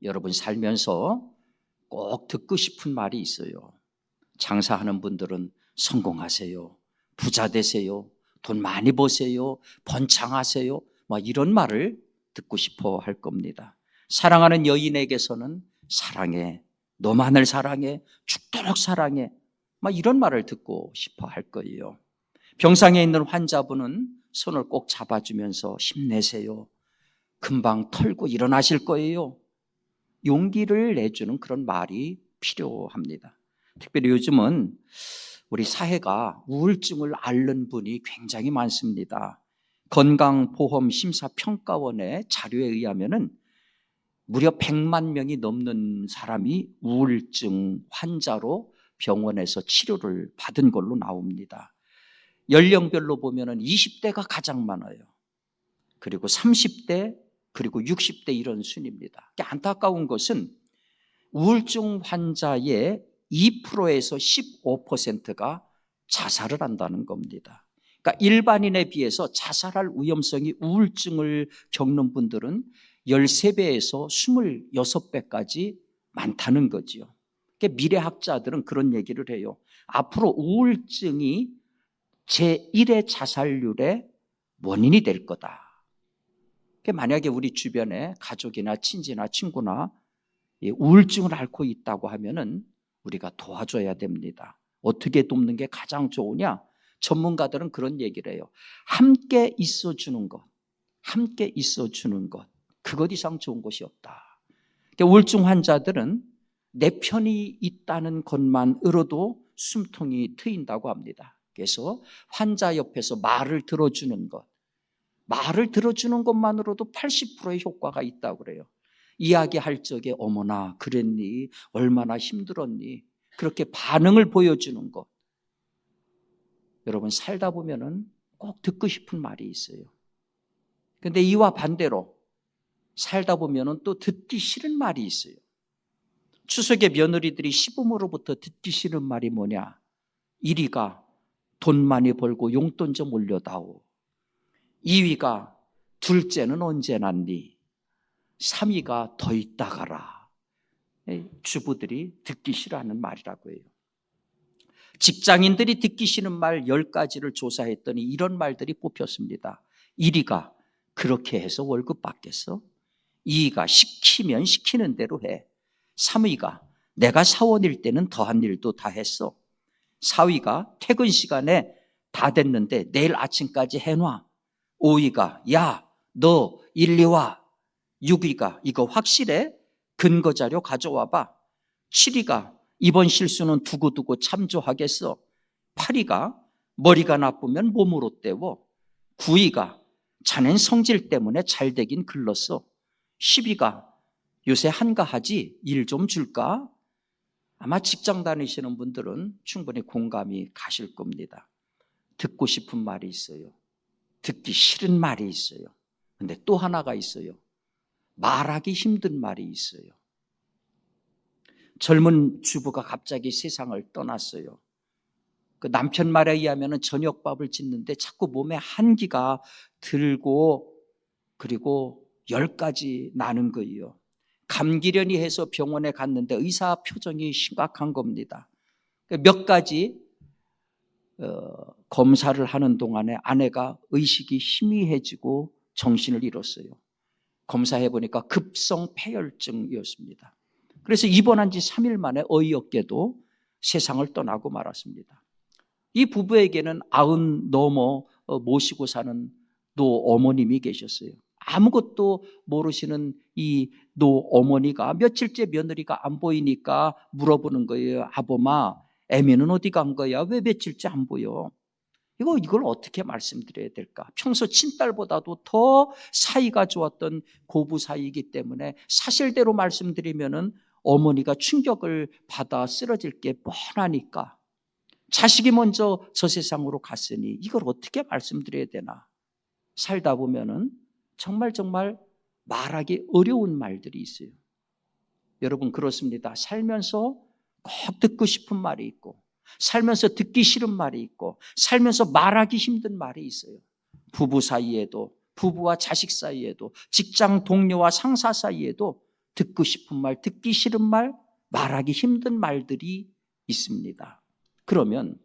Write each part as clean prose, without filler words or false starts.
여러분 살면서 꼭 듣고 싶은 말이 있어요. 장사하는 분들은 성공하세요, 부자 되세요, 돈 많이 버세요, 번창하세요, 이런 말을 듣고 싶어 할 겁니다. 사랑하는 여인에게서는 사랑해, 너만을 사랑해, 죽도록 사랑해, 이런 말을 듣고 싶어 할 거예요. 병상에 있는 환자분은 손을 꼭 잡아주면서 힘내세요, 금방 털고 일어나실 거예요, 용기를 내주는 그런 말이 필요합니다. 특별히 요즘은 우리 사회가 우울증을 앓는 분이 굉장히 많습니다. 건강보험심사평가원의 자료에 의하면 무려 100만 명이 넘는 사람이 우울증 환자로 병원에서 치료를 받은 걸로 나옵니다. 연령별로 보면 20대가 가장 많아요. 그리고 30대, 그리고 60대 이런 순입니다. 안타까운 것은 우울증 환자의 2%에서 15%가 자살을 한다는 겁니다. 그러니까 일반인에 비해서 자살할 위험성이 우울증을 겪는 분들은 13배에서 26배까지 많다는 거지요. 그러니까 미래학자들은 그런 얘기를 해요. 앞으로 우울증이 제1의 자살률의 원인이 될 거다. 만약에 우리 주변에 가족이나 친지나 친구나 우울증을 앓고 있다고 하면은 우리가 도와줘야 됩니다. 어떻게 돕는 게 가장 좋으냐? 전문가들은 그런 얘기를 해요. 함께 있어주는 것, 함께 있어주는 것, 그것 이상 좋은 것이 없다. 우울증 환자들은 내 편이 있다는 것만으로도 숨통이 트인다고 합니다. 그래서 환자 옆에서 말을 들어주는 것, 말을 들어주는 것만으로도 80%의 효과가 있다고 그래요. 이야기할 적에 어머나 그랬니? 얼마나 힘들었니? 그렇게 반응을 보여주는 것. 여러분 살다 보면은 꼭 듣고 싶은 말이 있어요. 그런데 이와 반대로 살다 보면은 또 듣기 싫은 말이 있어요. 추석에 며느리들이 시부모로부터 듣기 싫은 말이 뭐냐? 1위가 돈 많이 벌고 용돈 좀 올려다오. 2위가 둘째는 언제 낳니? 3위가 더 있다 가라. 주부들이 듣기 싫어하는 말이라고 해요. 직장인들이 듣기 싫은 말 10가지를 조사했더니 이런 말들이 뽑혔습니다. 1위가 그렇게 해서 월급 받겠어? 2위가 시키면 시키는 대로 해. 3위가 내가 사원일 때는 더한 일도 다 했어. 4위가 퇴근 시간에 다 됐는데 내일 아침까지 해놔. 5위가 야, 너 일리 와. 6위가 이거 확실해? 근거 자료 가져와봐. 7위가 이번 실수는 두고두고 참조하겠어. 8위가 머리가 나쁘면 몸으로 때워. 9위가 자넨 성질 때문에 잘 되긴 글렀어. 10위가 요새 한가하지? 일 좀 줄까? 아마 직장 다니시는 분들은 충분히 공감이 가실 겁니다. 듣고 싶은 말이 있어요. 듣기 싫은 말이 있어요. 근데 또 하나가 있어요. 말하기 힘든 말이 있어요. 젊은 주부가 갑자기 세상을 떠났어요. 그 남편 말에 의하면 저녁밥을 짓는데 자꾸 몸에 한기가 들고 그리고 열까지 나는 거예요. 감기련이 해서 병원에 갔는데 의사 표정이 심각한 겁니다. 몇 가지 검사를 하는 동안에 아내가 의식이 희미해지고 정신을 잃었어요. 검사해 보니까 급성 폐혈증이었습니다. 그래서 입원한 지 3일 만에 어이없게도 세상을 떠나고 말았습니다. 이 부부에게는 90 넘어 모시고 사는 노 어머님이 계셨어요. 아무것도 모르시는 이 노 어머니가 며칠째 며느리가 안 보이니까 물어보는 거예요. 아범아, 애미는 어디 간 거야? 왜 며칠째 안 보여? 이걸 어떻게 말씀드려야 될까? 평소 친딸보다도 더 사이가 좋았던 고부 사이이기 때문에 사실대로 말씀드리면은 어머니가 충격을 받아 쓰러질 게 뻔하니까 자식이 먼저 저 세상으로 갔으니 이걸 어떻게 말씀드려야 되나? 살다 보면은 정말 말하기 어려운 말들이 있어요. 여러분 그렇습니다. 살면서 꼭 듣고 싶은 말이 있고 살면서 듣기 싫은 말이 있고 살면서 말하기 힘든 말이 있어요. 부부 사이에도 부부와 자식 사이에도 직장 동료와 상사 사이에도 듣고 싶은 말, 듣기 싫은 말, 말하기 힘든 말들이 있습니다. 그러면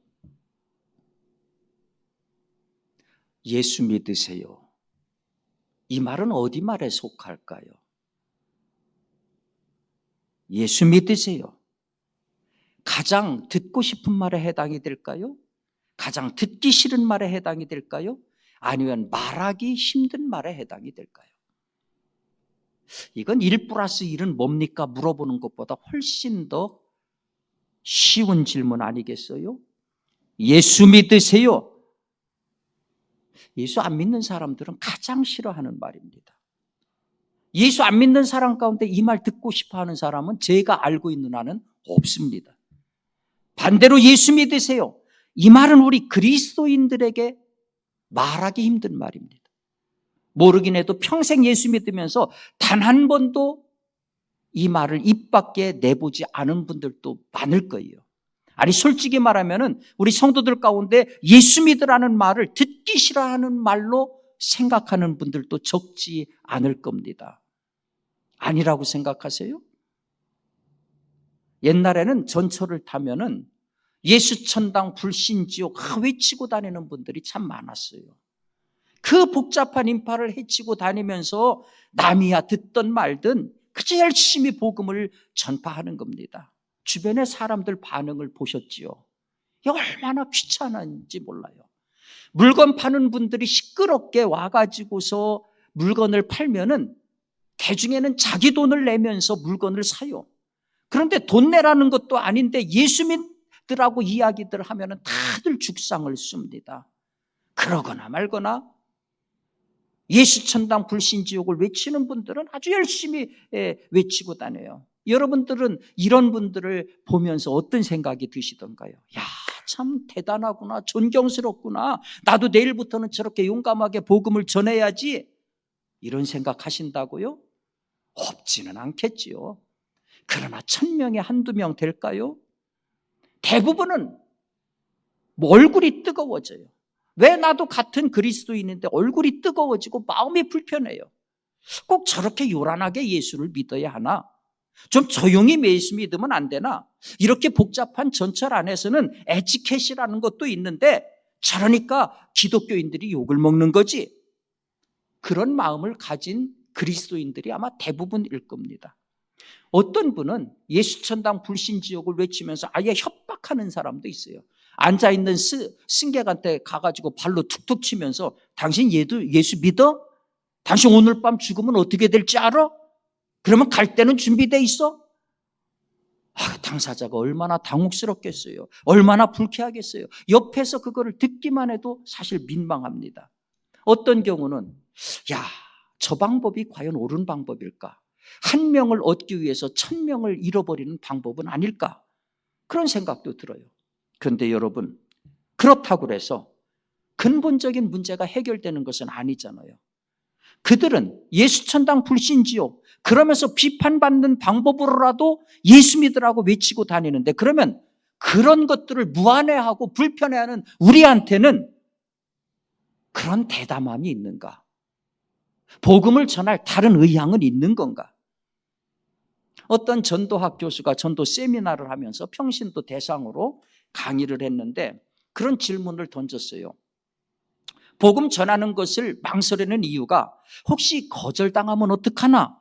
예수 믿으세요. 이 말은 어디 말에 속할까요? 예수 믿으세요. 가장 듣고 싶은 말에 해당이 될까요? 가장 듣기 싫은 말에 해당이 될까요? 아니면 말하기 힘든 말에 해당이 될까요? 이건 1+1은 뭡니까? 물어보는 것보다 훨씬 더 쉬운 질문 아니겠어요? 예수 믿으세요. 예수 안 믿는 사람들은 가장 싫어하는 말입니다. 예수 안 믿는 사람 가운데 이 말 듣고 싶어 하는 사람은 제가 알고 있는 한은 없습니다. 반대로 예수 믿으세요. 이 말은 우리 그리스도인들에게 말하기 힘든 말입니다. 모르긴 해도 평생 예수 믿으면서 단 한 번도 이 말을 입 밖에 내보지 않은 분들도 많을 거예요. 아니 솔직히 말하면은 우리 성도들 가운데 예수 믿으라는 말을 듣기 싫어하는 말로 생각하는 분들도 적지 않을 겁니다. 아니라고 생각하세요? 옛날에는 전철을 타면은 예수천당 불신지옥 외치고 다니는 분들이 참 많았어요. 그 복잡한 인파를 헤치고 다니면서 남이야 듣던 말든 그저 열심히 복음을 전파하는 겁니다. 주변의 사람들 반응을 보셨지요? 이게 얼마나 귀찮은지 몰라요. 물건 파는 분들이 시끄럽게 와가지고서 물건을 팔면은 대중에는 자기 돈을 내면서 물건을 사요. 그런데 돈 내라는 것도 아닌데 예수 믿으라고 이야기들 하면은 다들 죽상을 씁니다. 그러거나 말거나 예수천당 불신지옥을 외치는 분들은 아주 열심히 외치고 다녀요. 여러분들은 이런 분들을 보면서 어떤 생각이 드시던가요? 야, 참 대단하구나, 존경스럽구나, 나도 내일부터는 저렇게 용감하게 복음을 전해야지, 이런 생각하신다고요? 없지는 않겠지요. 그러나 1000명에 한두 명 될까요? 대부분은 얼굴이 뜨거워져요. 왜 나도 같은 그리스도인인데 얼굴이 뜨거워지고 마음이 불편해요. 꼭 저렇게 요란하게 예수를 믿어야 하나? 좀 조용히 예수 믿으면 안 되나? 이렇게 복잡한 전철 안에서는 에티켓이라는 것도 있는데 저러니까 기독교인들이 욕을 먹는 거지. 그런 마음을 가진 그리스도인들이 아마 대부분일 겁니다. 어떤 분은 예수천당 불신지옥을 외치면서 아예 협박하는 사람도 있어요. 앉아있는 승객한테 가가지고 발로 툭툭 치면서 당신 예수 믿어? 당신 오늘 밤 죽으면 어떻게 될지 알아? 그러면 갈 때는 준비돼 있어? 당사자가 얼마나 당혹스럽겠어요. 얼마나 불쾌하겠어요. 옆에서 그거를 듣기만 해도 사실 민망합니다. 어떤 경우는 야, 저 방법이 과연 옳은 방법일까? 1명을 얻기 위해서 1000명을 잃어버리는 방법은 아닐까? 그런 생각도 들어요. 그런데 여러분, 그렇다고 해서 근본적인 문제가 해결되는 것은 아니잖아요. 그들은 예수천당 불신지옥 그러면서 비판받는 방법으로라도 예수 믿으라고 외치고 다니는데, 그러면 그런 것들을 무안해하고 불편해하는 우리한테는 그런 대담함이 있는가? 복음을 전할 다른 의향은 있는 건가? 어떤 전도학 교수가 전도 세미나를 하면서 평신도 대상으로 강의를 했는데 그런 질문을 던졌어요. 복음 전하는 것을 망설이는 이유가 혹시 거절당하면 어떡하나?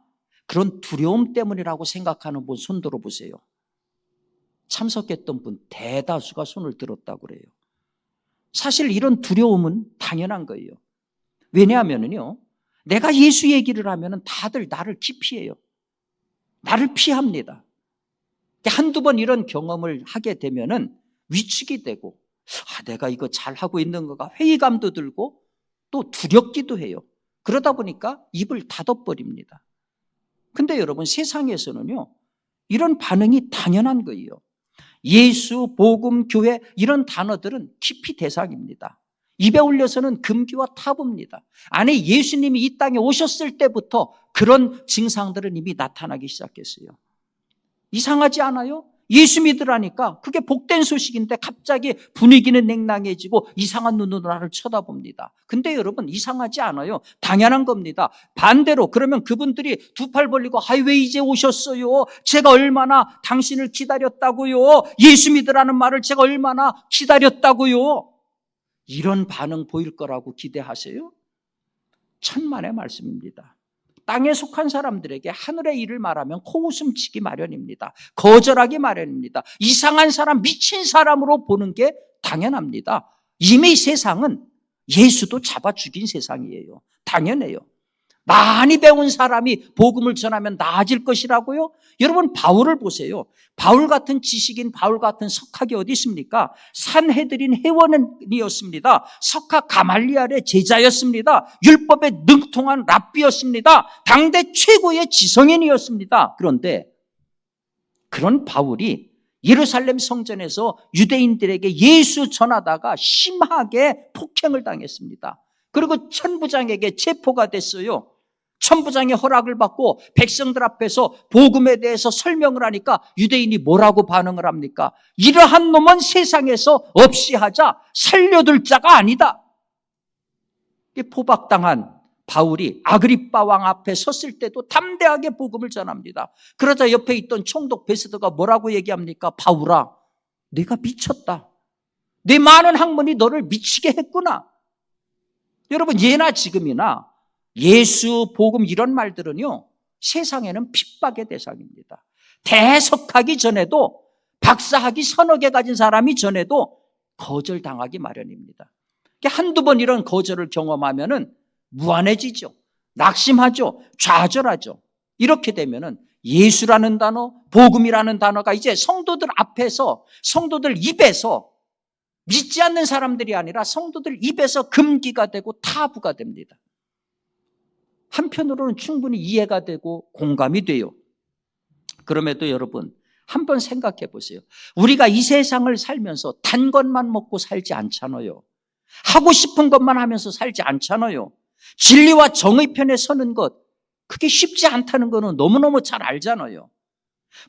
그런 두려움 때문이라고 생각하는 분 손 들어보세요. 참석했던 분 대다수가 손을 들었다고 그래요. 사실 이런 두려움은 당연한 거예요. 왜냐하면요, 내가 예수 얘기를 하면 다들 나를 기피해요. 나를 피합니다. 한두 번 이런 경험을 하게 되면은 위축이 되고, 내가 이거 잘하고 있는 거가 회의감도 들고 또 두렵기도 해요. 그러다 보니까 입을 닫아버립니다. 근데 여러분, 세상에서는요, 이런 반응이 당연한 거예요. 예수, 복음, 교회 이런 단어들은 깊이 대상입니다. 입에 올려서는 금기와 타부입니다. 아니, 예수님이 이 땅에 오셨을 때부터 그런 증상들은 이미 나타나기 시작했어요. 이상하지 않아요? 예수 믿으라니까 그게 복된 소식인데 갑자기 분위기는 냉랭해지고 이상한 눈으로 나를 쳐다봅니다. 근데 여러분, 이상하지 않아요. 당연한 겁니다. 반대로 그러면 그분들이 두 팔 벌리고 왜 이제 오셨어요? 제가 얼마나 당신을 기다렸다고요? 예수 믿으라는 말을 제가 얼마나 기다렸다고요? 이런 반응 보일 거라고 기대하세요? 천만의 말씀입니다. 땅에 속한 사람들에게 하늘의 일을 말하면 코웃음치기 마련입니다. 거절하기 마련입니다. 이상한 사람, 미친 사람으로 보는 게 당연합니다. 이미 세상은 예수도 잡아 죽인 세상이에요. 당연해요. 많이 배운 사람이 복음을 전하면 나아질 것이라고요? 여러분, 바울을 보세요. 바울 같은 지식인, 바울 같은 석학이 어디 있습니까? 산헤드린 회원이었습니다. 석학 가말리알의 제자였습니다. 율법에 능통한 랍비였습니다. 당대 최고의 지성인이었습니다. 그런데 그런 바울이 예루살렘 성전에서 유대인들에게 예수 전하다가 심하게 폭행을 당했습니다. 그리고 천부장에게 체포가 됐어요. 천부장의 허락을 받고 백성들 앞에서 복음에 대해서 설명을 하니까 유대인이 뭐라고 반응을 합니까? 이러한 놈은 세상에서 없이 하자, 살려둘 자가 아니다. 포박당한 바울이 아그리빠 왕 앞에 섰을 때도 담대하게 복음을 전합니다. 그러자 옆에 있던 총독 베스더가 뭐라고 얘기합니까? 바울아, 네가 미쳤다. 네 많은 학문이 너를 미치게 했구나. 여러분, 예나 지금이나 예수, 복음 이런 말들은요, 세상에는 핍박의 대상입니다. 대석하기 전에도, 박사학위 서너 개 가진 사람이 전에도 거절당하기 마련입니다. 한두 번 이런 거절을 경험하면은 무안해지죠. 낙심하죠. 좌절하죠. 이렇게 되면은 예수라는 단어, 복음이라는 단어가 이제 성도들 앞에서, 성도들 입에서, 믿지 않는 사람들이 아니라 성도들 입에서 금기가 되고 타부가 됩니다. 한편으로는 충분히 이해가 되고 공감이 돼요. 그럼에도 여러분, 한번 생각해 보세요. 우리가 이 세상을 살면서 단 것만 먹고 살지 않잖아요. 하고 싶은 것만 하면서 살지 않잖아요. 진리와 정의 편에 서는 것, 그게 쉽지 않다는 거는 너무너무 잘 알잖아요.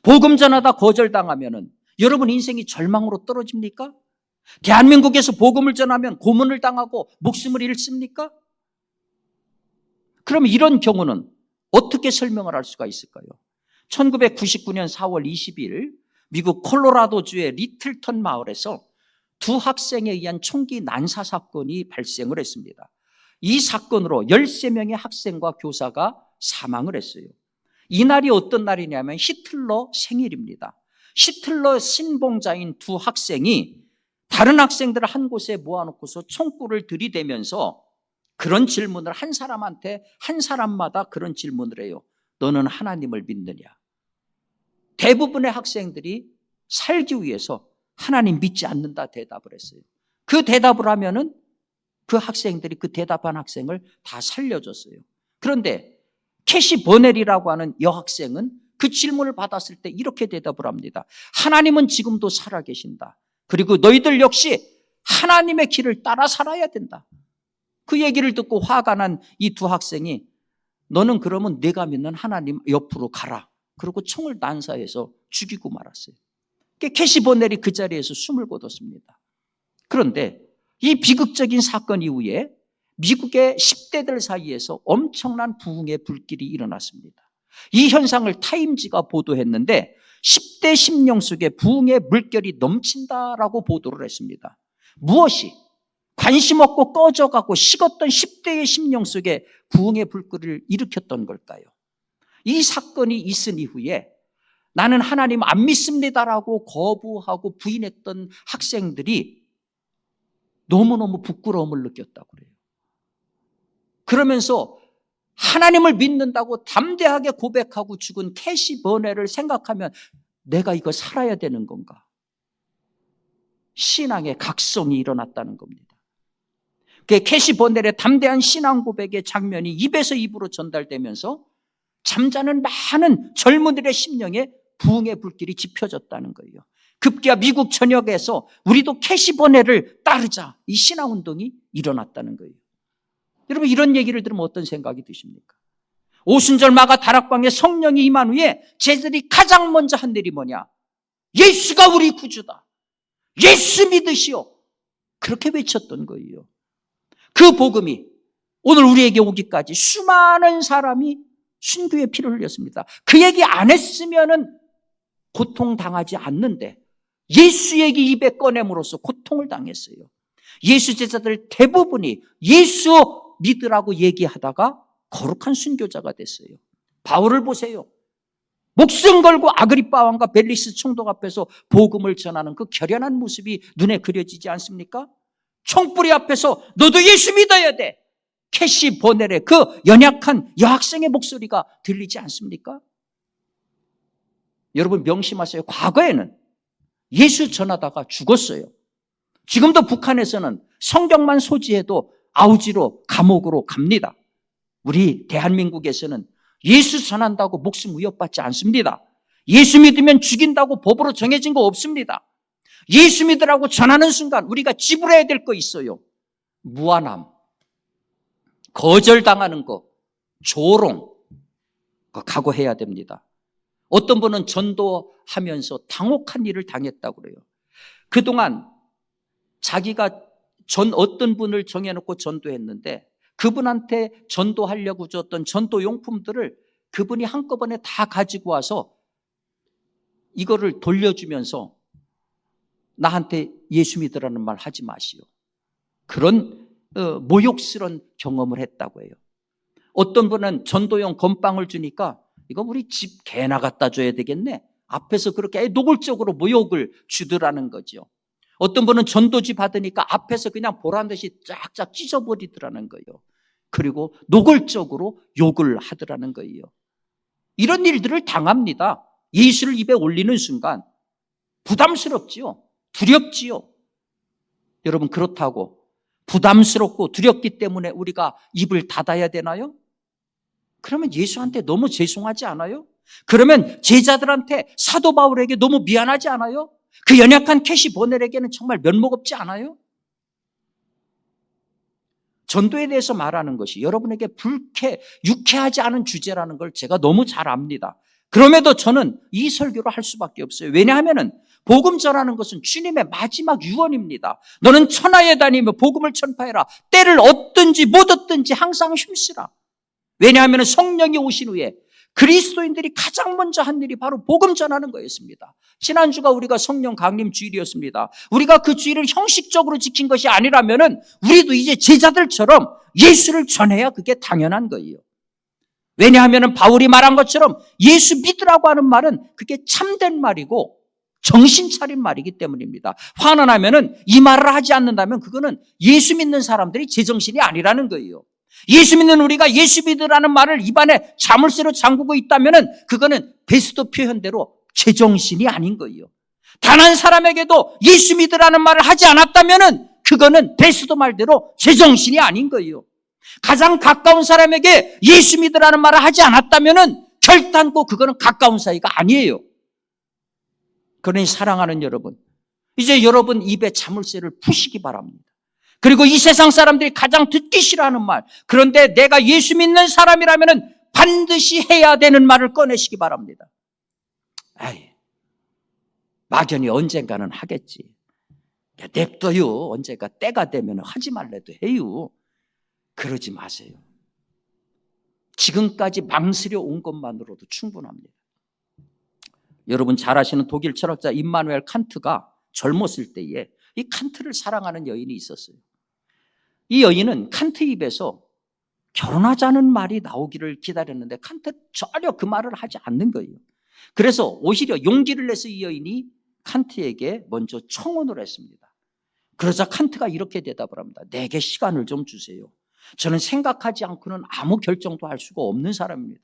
복음 전하다 거절당하면은 여러분 인생이 절망으로 떨어집니까? 대한민국에서 복음을 전하면 고문을 당하고 목숨을 잃습니까? 그럼 이런 경우는 어떻게 설명을 할 수가 있을까요? 1999년 4월 20일 미국 콜로라도주의 리틀턴 마을에서 두 학생에 의한 총기 난사 사건이 발생을 했습니다. 이 사건으로 13명의 학생과 교사가 사망을 했어요. 이날이 어떤 날이냐면 히틀러 생일입니다. 히틀러 신봉자인 두 학생이 다른 학생들을 한 곳에 모아놓고서 총구를 들이대면서 그런 질문을 한 사람한테, 한 사람마다 그런 질문을 해요. 너는 하나님을 믿느냐? 대부분의 학생들이 살기 위해서 하나님 믿지 않는다 대답을 했어요. 그 대답을 하면은 그 학생들이 그 대답한 학생을 다 살려줬어요. 그런데 캐시 버넬이라고 하는 여학생은 그 질문을 받았을 때 이렇게 대답을 합니다. 하나님은 지금도 살아계신다. 그리고 너희들 역시 하나님의 길을 따라 살아야 된다. 그 얘기를 듣고 화가 난 이 두 학생이 너는 그러면 내가 믿는 하나님 옆으로 가라. 그리고 총을 난사해서 죽이고 말았어요. 캐시 버넬이 그 자리에서 숨을 거뒀습니다. 그런데 이 비극적인 사건 이후에 미국의 10대들 사이에서 엄청난 부흥의 불길이 일어났습니다. 이 현상을 타임지가 보도했는데 10대 심령 속에 부흥의 물결이 넘친다라고 보도를 했습니다. 무엇이 관심 없고 꺼져가고 식었던 10대의 심령 속에 부흥의 불길을 일으켰던 걸까요? 이 사건이 있은 이후에 나는 하나님 안 믿습니다라고 거부하고 부인했던 학생들이 너무너무 부끄러움을 느꼈다고 그래요. 그러면서 하나님을 믿는다고 담대하게 고백하고 죽은 캐시 버넬을 생각하면 내가 이거 살아야 되는 건가? 신앙의 각성이 일어났다는 겁니다. 캐시 버넬의 담대한 신앙 고백의 장면이 입에서 입으로 전달되면서 잠자는 많은 젊은이들의 심령에 부흥의 불길이 지펴졌다는 거예요. 급기야 미국 전역에서 우리도 캐시 버넬을 따르자, 이 신앙운동이 일어났다는 거예요. 여러분, 이런 얘기를 들으면 어떤 생각이 드십니까? 오순절 마가 다락방에 성령이 임한 후에 제자들이 가장 먼저 한 일이 뭐냐? 예수가 우리 구주다. 예수 믿으시오. 그렇게 외쳤던 거예요. 그 복음이 오늘 우리에게 오기까지 수많은 사람이 순교의 피를 흘렸습니다. 그 얘기 안 했으면은 고통당하지 않는데 예수 얘기 입에 꺼냄으로써 고통을 당했어요. 예수 제자들 대부분이 예수 믿으라고 얘기하다가 거룩한 순교자가 됐어요. 바울을 보세요. 목숨 걸고 아그리빠 왕과 벨리스 총독 앞에서 복음을 전하는 그 결연한 모습이 눈에 그려지지 않습니까? 총뿌리 앞에서 너도 예수 믿어야 돼. 캐시 보넬의 그 연약한 여학생의 목소리가 들리지 않습니까? 여러분 명심하세요. 과거에는 예수 전하다가 죽었어요. 지금도 북한에서는 성경만 소지해도 아우지로 감옥으로 갑니다. 우리 대한민국에서는 예수 전한다고 목숨 위협받지 않습니다. 예수 믿으면 죽인다고 법으로 정해진 거 없습니다. 예수 믿으라고 전하는 순간 우리가 지불해야 될 거 있어요. 무한함, 거절당하는 거, 조롱, 그거 각오해야 됩니다. 어떤 분은 전도하면서 당혹한 일을 당했다고 그래요. 그동안 자기가 어떤 분을 정해놓고 전도했는데 그분한테 전도하려고 줬던 전도용품들을 그분이 한꺼번에 다 가지고 와서 이거를 돌려주면서 나한테 예수 믿으라는 말 하지 마시오. 그런 모욕스러운 경험을 했다고 해요. 어떤 분은 전도용 건빵을 주니까 이거 우리 집 개나 갖다 줘야 되겠네. 앞에서 그렇게 노골적으로 모욕을 주더라는 거죠. 어떤 분은 전도지 받으니까 앞에서 그냥 보란듯이 쫙쫙 찢어버리더라는 거예요. 그리고 노골적으로 욕을 하더라는 거예요. 이런 일들을 당합니다. 예수를 입에 올리는 순간 부담스럽지요. 두렵지요. 여러분 그렇다고 부담스럽고 두렵기 때문에 우리가 입을 닫아야 되나요? 그러면 예수한테 너무 죄송하지 않아요? 그러면 제자들한테 사도 바울에게 너무 미안하지 않아요? 그 연약한 캐시 보넬에게는 정말 면목 없지 않아요? 전도에 대해서 말하는 것이 여러분에게 유쾌하지 않은 주제라는 걸 제가 너무 잘 압니다. 그럼에도 저는 이 설교를 할 수밖에 없어요. 왜냐하면 복음 전하는 것은 주님의 마지막 유언입니다. 너는 천하에 다니며 복음을 전파해라. 때를 얻든지 못 얻든지 항상 힘쓰라. 왜냐하면 성령이 오신 후에 그리스도인들이 가장 먼저 한 일이 바로 복음 전하는 거였습니다. 지난주가 우리가 성령 강림 주일이었습니다. 우리가 그 주일을 형식적으로 지킨 것이 아니라면 우리도 이제 제자들처럼 예수를 전해야 그게 당연한 거예요. 왜냐하면 바울이 말한 것처럼 예수 믿으라고 하는 말은 그게 참된 말이고 정신 차린 말이기 때문입니다. 화난하면 이 말을 하지 않는다면 그거는 예수 믿는 사람들이 제정신이 아니라는 거예요. 예수 믿는 우리가 예수 믿으라는 말을 입안에 자물쇠로 잠그고 있다면 그거는 베스트 표현대로 제정신이 아닌 거예요. 단 한 사람에게도 예수 믿으라는 말을 하지 않았다면 그거는 베스트 말대로 제정신이 아닌 거예요. 가장 가까운 사람에게 예수 믿으라는 말을 하지 않았다면 결단코 그거는 가까운 사이가 아니에요. 그러니 사랑하는 여러분, 이제 여러분 입에 자물쇠를 푸시기 바랍니다. 그리고 이 세상 사람들이 가장 듣기 싫어하는 말, 그런데 내가 예수 믿는 사람이라면 반드시 해야 되는 말을 꺼내시기 바랍니다. 아이, 막연히 언젠가는 하겠지. 냅둬요. 언젠가 때가 되면 하지 말래도 해요. 그러지 마세요. 지금까지 망설여 온 것만으로도 충분합니다. 여러분 잘 아시는 독일 철학자 임마누엘 칸트가 젊었을 때에 이 칸트를 사랑하는 여인이 있었어요. 이 여인은 칸트 입에서 결혼하자는 말이 나오기를 기다렸는데 칸트 전혀 그 말을 하지 않는 거예요. 그래서 오히려 용기를 내서 이 여인이 칸트에게 먼저 청혼을 했습니다. 그러자 칸트가 이렇게 대답을 합니다. 내게 시간을 좀 주세요. 저는 생각하지 않고는 아무 결정도 할 수가 없는 사람입니다.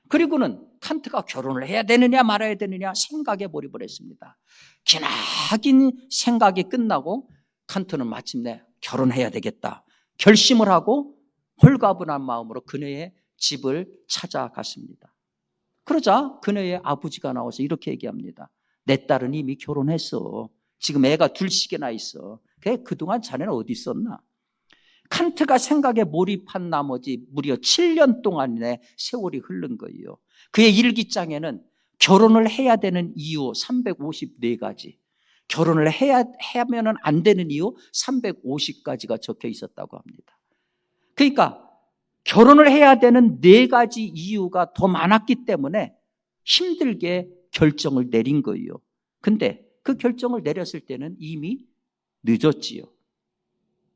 그리고는 칸트가 결혼을 해야 되느냐 말아야 되느냐 생각에 몰입을 했습니다. 기나긴 생각이 끝나고 칸트는 마침내 결혼해야 되겠다 결심을 하고 홀가분한 마음으로 그녀의 집을 찾아갔습니다. 그러자 그녀의 아버지가 나와서 이렇게 얘기합니다. 내 딸은 이미 결혼했어. 지금 애가 둘씩이나 있어. 그동안 자네는 어디 있었나? 칸트가 생각에 몰입한 나머지 무려 7년 동안의 세월이 흐른 거예요. 그의 일기장에는 결혼을 해야 되는 이유 354가지, 결혼을 하면은 안 되는 이유 350가지가 적혀 있었다고 합니다. 그러니까 결혼을 해야 되는 4가지 이유가 더 많았기 때문에 힘들게 결정을 내린 거예요. 근데 그 결정을 내렸을 때는 이미 늦었지요.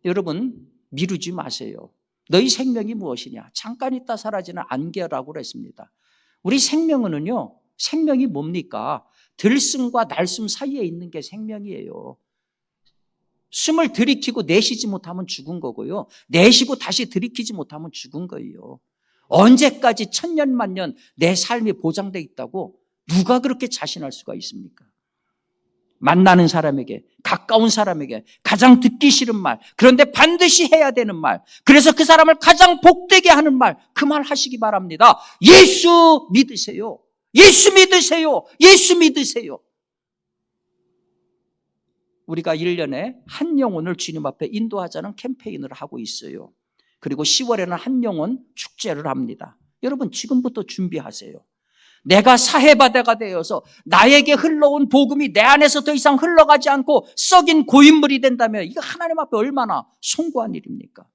여러분, 미루지 마세요. 너희 생명이 무엇이냐? 잠깐 있다 사라지는 안개라고 그랬습니다. 우리 생명은요, 생명이 뭡니까? 들숨과 날숨 사이에 있는 게 생명이에요. 숨을 들이키고 내쉬지 못하면 죽은 거고요. 내쉬고 다시 들이키지 못하면 죽은 거예요. 언제까지 천년 만년 내 삶이 보장돼 있다고 누가 그렇게 자신할 수가 있습니까? 만나는 사람에게, 가까운 사람에게 가장 듣기 싫은 말, 그런데 반드시 해야 되는 말, 그래서 그 사람을 가장 복되게 하는 말, 그 말 하시기 바랍니다. 예수 믿으세요. 예수 믿으세요. 예수 믿으세요. 우리가 1년에 한 영혼을 주님 앞에 인도하자는 캠페인을 하고 있어요. 그리고 10월에는 한 영혼 축제를 합니다. 여러분, 지금부터 준비하세요. 내가 사해바다가 되어서 나에게 흘러온 복음이 내 안에서 더 이상 흘러가지 않고 썩인 고인물이 된다면 이거 하나님 앞에 얼마나 숭고한 일입니까?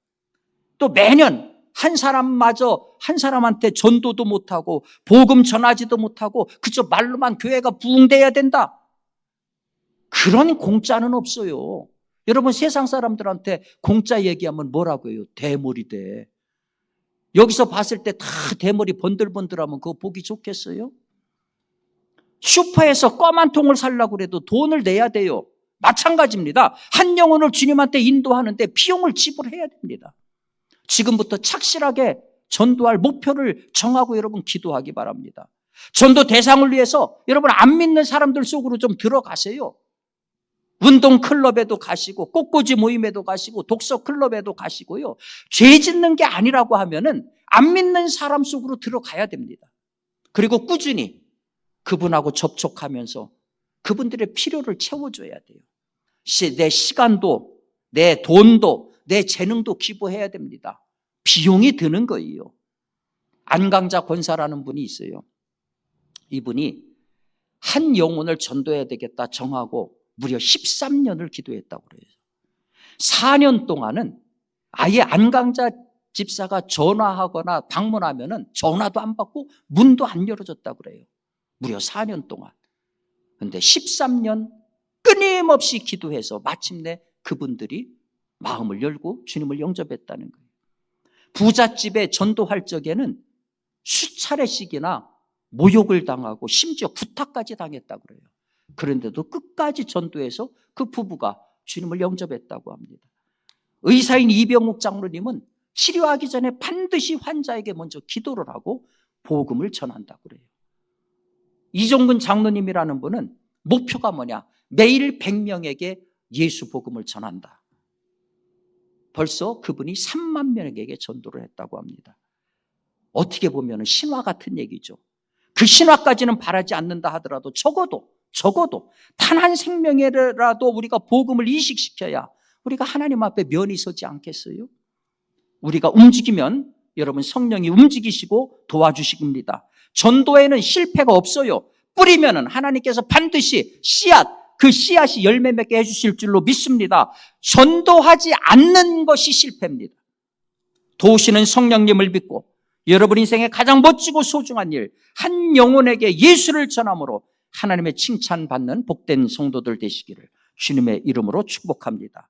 또 매년 한 사람마저 한 사람한테 전도도 못하고 복음 전하지도 못하고 그저 말로만 교회가 부흥돼야 된다. 그런 공짜는 없어요. 여러분, 세상 사람들한테 공짜 얘기하면 뭐라고 해요? 대머리대. 여기서 봤을 때 다 대머리 번들번들하면 그거 보기 좋겠어요? 슈퍼에서 껌 한 통을 살려고 해도 돈을 내야 돼요. 마찬가지입니다. 한 영혼을 주님한테 인도하는데 비용을 지불해야 됩니다. 지금부터 착실하게 전도할 목표를 정하고 여러분 기도하기 바랍니다. 전도 대상을 위해서 여러분 안 믿는 사람들 속으로 좀 들어가세요. 운동 클럽에도 가시고 꽃꽂이 모임에도 가시고 독서 클럽에도 가시고요. 죄 짓는 게 아니라고 하면은 안 믿는 사람 속으로 들어가야 됩니다. 그리고 꾸준히 그분하고 접촉하면서 그분들의 필요를 채워줘야 돼요. 내 시간도, 내 돈도, 내 재능도 기부해야 됩니다. 비용이 드는 거예요. 안강자 권사라는 분이 있어요. 이분이 한 영혼을 전도해야 되겠다 정하고 무려 13년을 기도했다고 그래요. 4년 동안은 아예 안강자 집사가 전화하거나 방문하면은 전화도 안 받고 문도 안 열어줬다고 그래요. 무려 4년 동안. 그런데 13년 끊임없이 기도해서 마침내 그분들이 마음을 열고 주님을 영접했다는 거예요. 부잣집에 전도할 적에는 수차례씩이나 모욕을 당하고 심지어 구타까지 당했다고 그래요. 그런데도 끝까지 전도해서 그 부부가 주님을 영접했다고 합니다. 의사인 이병욱 장로님은 치료하기 전에 반드시 환자에게 먼저 기도를 하고 복음을 전한다고 그래요. 이종근 장로님이라는 분은 목표가 뭐냐? 매일 100명에게 예수 복음을 전한다. 벌써 그분이 3만 명에게 전도를 했다고 합니다. 어떻게 보면 신화 같은 얘기죠. 그 신화까지는 바라지 않는다 하더라도 적어도 단 한 생명이라도 우리가 복음을 이식시켜야 우리가 하나님 앞에 면이 서지 않겠어요? 우리가 움직이면 여러분 성령이 움직이시고 도와주십니다. 전도에는 실패가 없어요. 뿌리면은 하나님께서 반드시 그 씨앗이 열매 맺게 해주실 줄로 믿습니다. 전도하지 않는 것이 실패입니다. 도우시는 성령님을 믿고 여러분 인생의 가장 멋지고 소중한 일, 한 영혼에게 예수를 전함으로 하나님의 칭찬받는 복된 성도들 되시기를 주님의 이름으로 축복합니다.